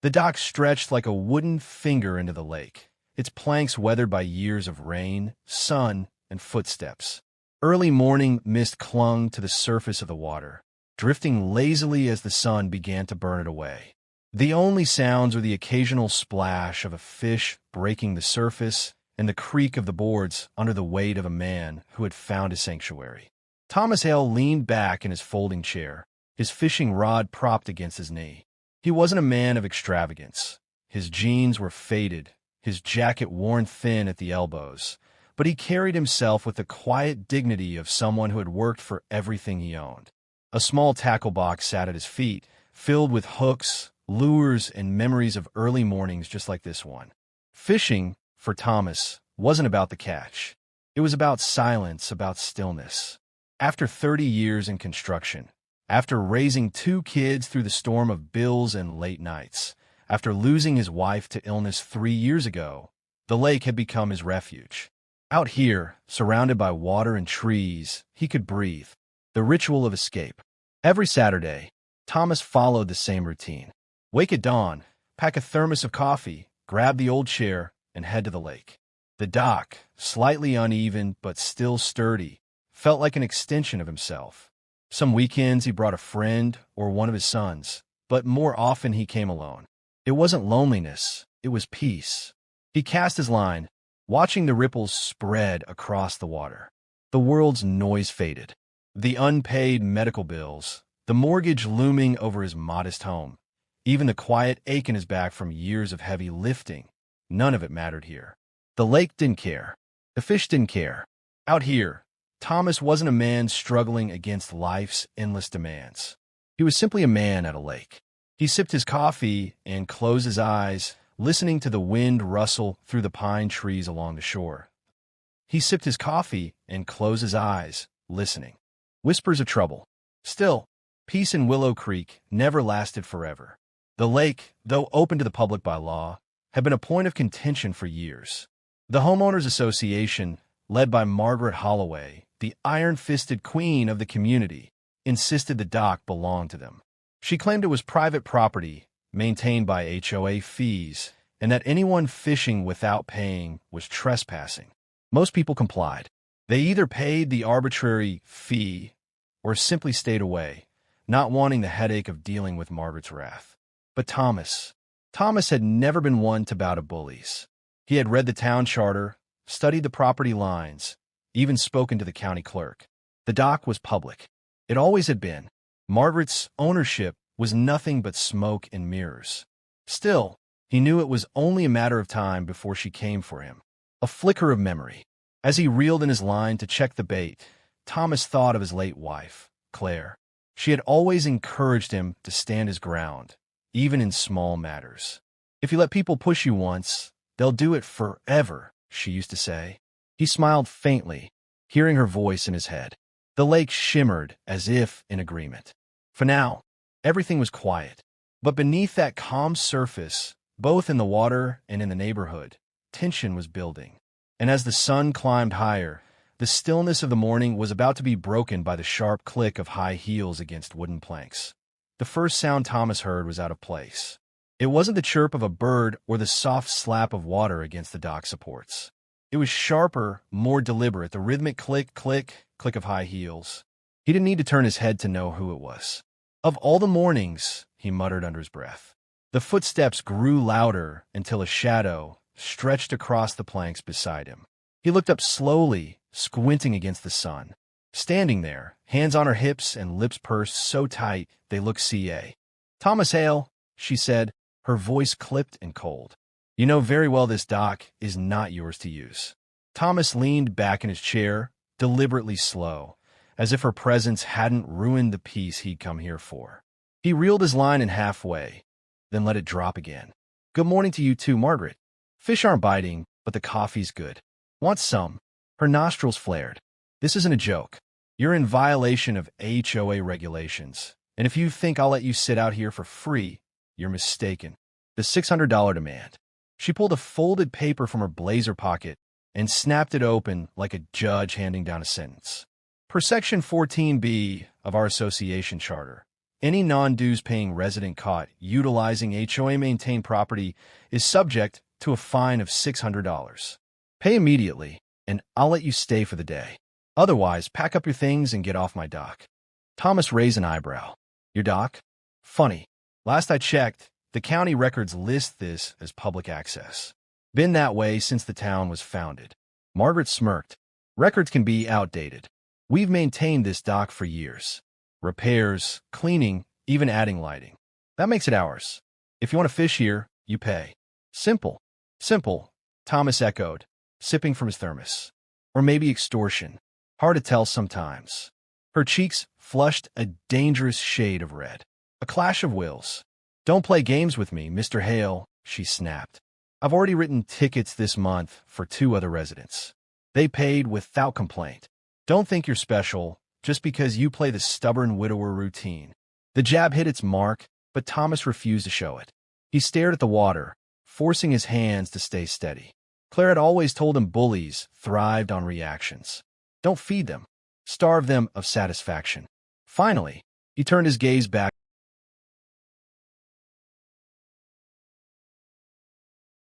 The dock stretched like a wooden finger into the lake, its planks weathered by years of rain, sun, and footsteps. Early morning mist clung to the surface of the water, drifting lazily as the sun began to burn it away. The only sounds were the occasional splash of a fish breaking the surface and the creak of the boards under the weight of a man who had found a sanctuary. Thomas Hale leaned back in his folding chair, his fishing rod propped against his knee. He wasn't a man of extravagance. His jeans were faded, his jacket worn thin at the elbows, but he carried himself with the quiet dignity of someone who had worked for everything he owned. A small tackle box sat at his feet, filled with hooks, lures, and memories of early mornings just like this one. Fishing, for Thomas, wasn't about the catch. It was about silence, about stillness. After 30 years in construction, after raising 2 kids through the storm of bills and late nights, after losing his wife to illness 3 years ago, the lake had become his refuge. Out here, surrounded by water and trees, he could breathe. The ritual of escape. Every Saturday, Thomas followed the same routine. Wake at dawn, pack a thermos of coffee, grab the old chair, and head to the lake. The dock, slightly uneven but still sturdy, felt like an extension of himself. Some weekends he brought a friend or one of his sons, but more often he came alone. It wasn't loneliness, it was peace. He cast his line, watching the ripples spread across the water. The world's noise faded. The unpaid medical bills, the mortgage looming over his modest home, even the quiet ache in his back from years of heavy lifting, none of it mattered here. The lake didn't care. The fish didn't care. Out here, Thomas wasn't a man struggling against life's endless demands. He was simply a man at a lake. He sipped his coffee and closed his eyes, listening to the wind rustle through the pine trees along the shore. He sipped his coffee and closed his eyes, listening. Whispers of trouble. Still, peace in Willow Creek never lasted forever. The lake, though open to the public by law, had been a point of contention for years. The Homeowners Association, led by Margaret Holloway, the iron-fisted queen of the community, insisted the dock belonged to them. She claimed it was private property, maintained by HOA fees, and that anyone fishing without paying was trespassing. Most people complied. They either paid the arbitrary fee or simply stayed away, not wanting the headache of dealing with Margaret's wrath. But Thomas had never been one to bow to bullies. He had read the town charter, studied the property lines, even spoken to the county clerk. The dock was public. It always had been. Margaret's ownership was nothing but smoke and mirrors. Still, he knew it was only a matter of time before she came for him. A flicker of memory. As he reeled in his line to check the bait, Thomas thought of his late wife, Claire. She had always encouraged him to stand his ground, even in small matters. If you let people push you once, they'll do it forever, she used to say. He smiled faintly, hearing her voice in his head. The lake shimmered as if in agreement. For now, everything was quiet. But beneath that calm surface, both in the water and in the neighborhood, tension was building. And as the sun climbed higher, the stillness of the morning was about to be broken by the sharp click of high heels against wooden planks. The first sound Thomas heard was out of place. It wasn't the chirp of a bird or the soft slap of water against the dock supports. It was sharper, more deliberate, the rhythmic click, click, click of high heels. He didn't need to turn his head to know who it was. Of all the mornings, he muttered under his breath. The footsteps grew louder until a shadow stretched across the planks beside him. He looked up slowly, squinting against the sun. Standing there, hands on her hips and lips pursed so tight they looked CA. "Thomas Hale," she said, her voice clipped and cold. "You know very well this dock is not yours to use." Thomas leaned back in his chair, deliberately slow, as if her presence hadn't ruined the peace he'd come here for. He reeled his line in halfway, then let it drop again. "Good morning to you too, Margaret. Fish aren't biting, but the coffee's good. Want some?" Her nostrils flared. "This isn't a joke. You're in violation of HOA regulations, and if you think I'll let you sit out here for free, you're mistaken." The $600 demand. She pulled a folded paper from her blazer pocket and snapped it open like a judge handing down a sentence. Per Section 14B of our association charter, Any non-dues paying resident caught utilizing HOA-maintained property is subject to a fine of $600. Pay immediately, and I'll let you stay for the day. Otherwise, pack up your things and get off my dock. Thomas raised an eyebrow. Your dock? Funny. Last I checked, the county records list this as public access. Been that way since the town was founded. Margaret smirked. Records can be outdated. We've maintained this dock for years. Repairs, cleaning, even adding lighting. That makes it ours. If you want to fish here, you pay. Simple. Simple, Thomas echoed, sipping from his thermos. Or maybe extortion. Hard to tell sometimes. Her cheeks flushed a dangerous shade of red. A clash of wills. Don't play games with me, Mr. Hale, she snapped. I've already written tickets this month for 2 other residents. They paid without complaint. Don't think you're special just because you play the stubborn widower routine. The jab hit its mark, but Thomas refused to show it. He stared at the water, forcing his hands to stay steady. Claire had always told him bullies thrived on reactions. Don't feed them. Starve them of satisfaction. Finally, he turned his gaze back